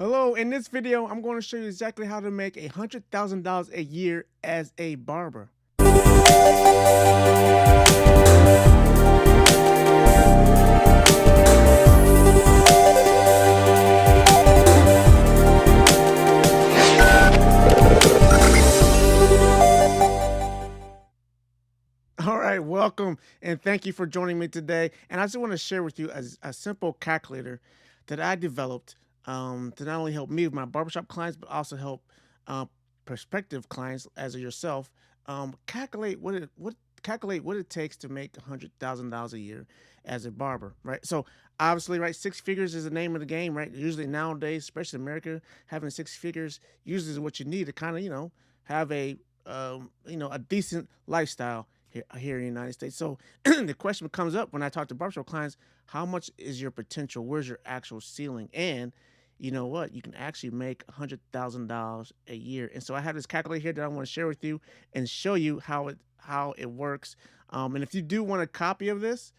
Hello, in this video, I'm going to show you exactly how to make $100,000 a year as a barber. All right, welcome and thank you for joining me today. And I just want to share with you a simple calculator that I developed to not only help me with my barbershop clients, but also help uh, prospective clients, as yourself, calculate what it takes to make $100,000 a year as a barber, right? So obviously, right, six figures is the name of the game, right? Usually nowadays, especially in America, having six figures usually is what you need to kind of have a decent lifestyle here in the United States. So the question comes up when I talk to barbershop clients: how much is your potential? Where's your actual ceiling? And you know what? You can actually make $100,000 a year. And so I have this calculator here that I want to share with you and show you how it works. And if you do want a copy of this,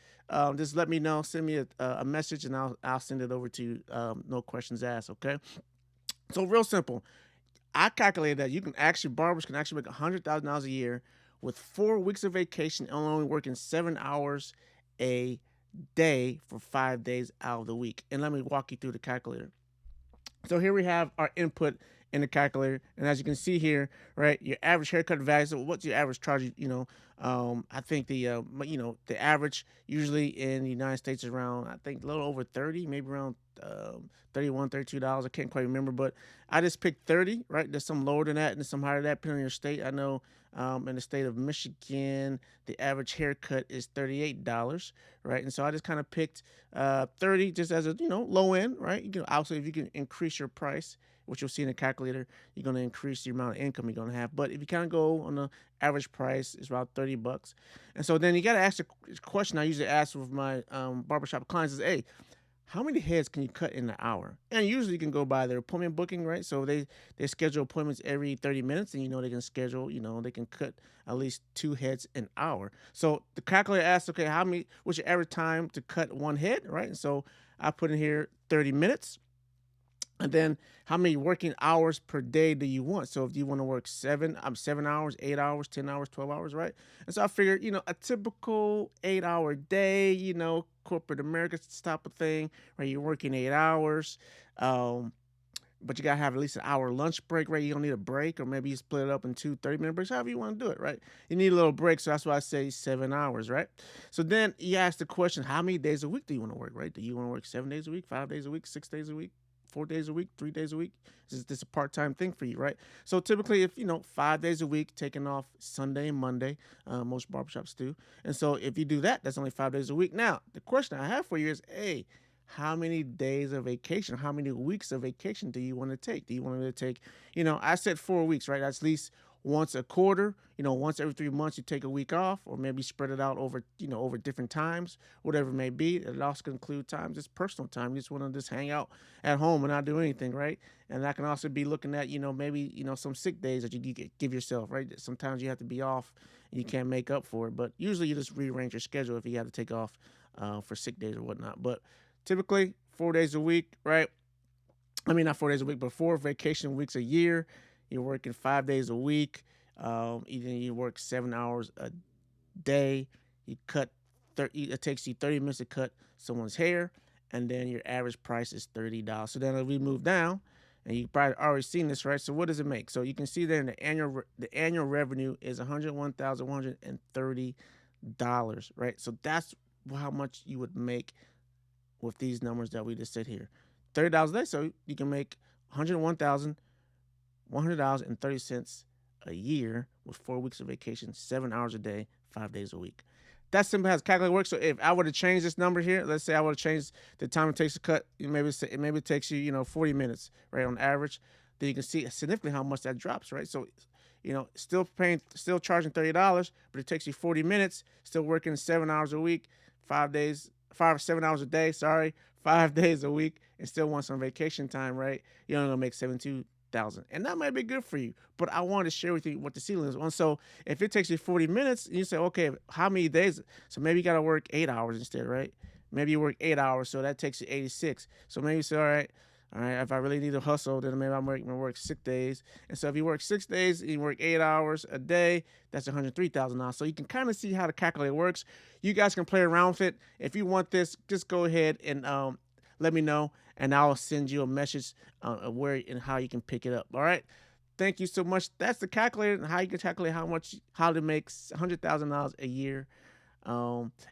just let me know. Send me a message, and I'll send it over to you. No questions asked. Okay. So real simple. I calculated that barbers can actually make $100,000 a year with 4 weeks of vacation and only working 7 hours a day for 5 days out of the week. And let me walk you through the calculator. So here we have our input in the calculator, and as you can see here, right, your average haircut value. So what's your average charge? I think the average usually in the United States is around, I think, a little over 30, maybe around $32. I can't quite remember, but I just picked 30. Right, there's some lower than that and some higher than that depending on your state. I know in the state of Michigan, the average haircut is $38, right? And so I just kind of picked 30 just as a low end, right? You can also, if you can increase your price, which you'll see in the calculator, you're going to increase the amount of income you're going to have. But if you kind of go on the average price, it's about $30. And so then you got to ask the question I usually ask with my barbershop clients is, hey, how many heads can you cut in an hour? And usually you can go by their appointment booking, right? So they schedule appointments every 30 minutes, and they can schedule, they can cut at least 2 heads an hour. So the calculator asks, okay, what's your average time to cut one head, right? And so I put in here 30 minutes. And then how many working hours per day do you want? So if you want to work 7 hours, 8 hours, 10 hours, 12 hours, right? And so I figured, a typical 8 hour day, corporate America type of thing, right? You're working 8 hours. But you gotta have at least an hour lunch break, right? You don't need a break, or maybe you split it up into 30-minute breaks, however you want to do it, right? You need a little break, so that's why I say 7 hours, right? So then you ask the question, how many days a week do you want to work, right? Do you want to work 7 days a week, 5 days a week, 6 days a week, 4 days a week, 3 days a week? Is this a part-time thing for you, right? So typically, if 5 days a week, taking off Sunday and Monday, most barbershops do. And so if you do that, that's only 5 days a week. Now, the question I have for you is, hey, how many days of vacation, how many weeks of vacation do you want to take? Do you want to take, I said 4 weeks, right? That's at least once a quarter, once every 3 months you take a week off, or maybe spread it out over different times, whatever it may be. It also can include times, it's personal time. You just want to just hang out at home and not do anything, right? And that can also be looking at, maybe, some sick days that you give yourself, right? Sometimes you have to be off and you can't make up for it, but usually you just rearrange your schedule if you have to take off for sick days or whatnot. But typically 4 days a week, right? I mean, not 4 days a week, but 4 vacation weeks a year. You're working 5 days a week. Either you work 7 hours a day. You cut 30. It takes you 30 minutes to cut someone's hair, and then your average price is $30. So then if we move down, and you probably already seen this, right? So what does it make? So you can see there in the annual revenue is $101,130, right? So that's how much you would make with these numbers that we just said here. $30 a day, so you can make $101,130 a year with 4 weeks of vacation, 7 hours a day, 5 days a week. That's simple how the calculator works. So if I were to change this number here, let's say I were to change the time it takes to cut, maybe it takes you 40 minutes, right, on average. Then you can see significantly how much that drops, right? So still charging $30, but it takes you 40 minutes, still working 7 hours a week, 7 hours a day, 5 days a week, and still want some vacation time, right? You're only gonna make 72,000, and that might be good for you. But I wanted to share with you what the ceiling is on. So if it takes you 40 minutes, and you say, okay, how many days? So maybe you got to work 8 hours instead, right? Maybe you work 8 hours, so that takes you 86. So maybe you say, all right, All right. If I really need to hustle, then maybe I'm gonna work 6 days. And so if you work 6 days and you work 8 hours a day, that's $103,000. So you can kind of see how the calculator works. You guys can play around with it. If you want this, just go ahead and let me know, and I'll send you a message of where and how you can pick it up. All right. Thank you so much. That's the calculator and how you can calculate how to make $100,000 a year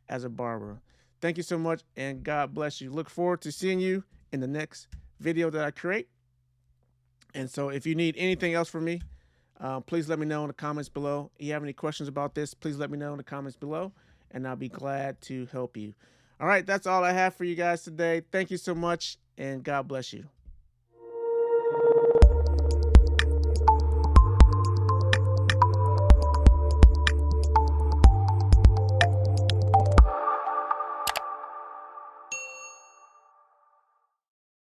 as a barber. Thank you so much, and God bless you. Look forward to seeing you in the next video that I create. And so if you need anything else from me, please let me know in the comments below. If you have any questions about this, please let me know in the comments below, and I'll be glad to help you. All right, that's all I have for you guys today. Thank you so much, and God bless you.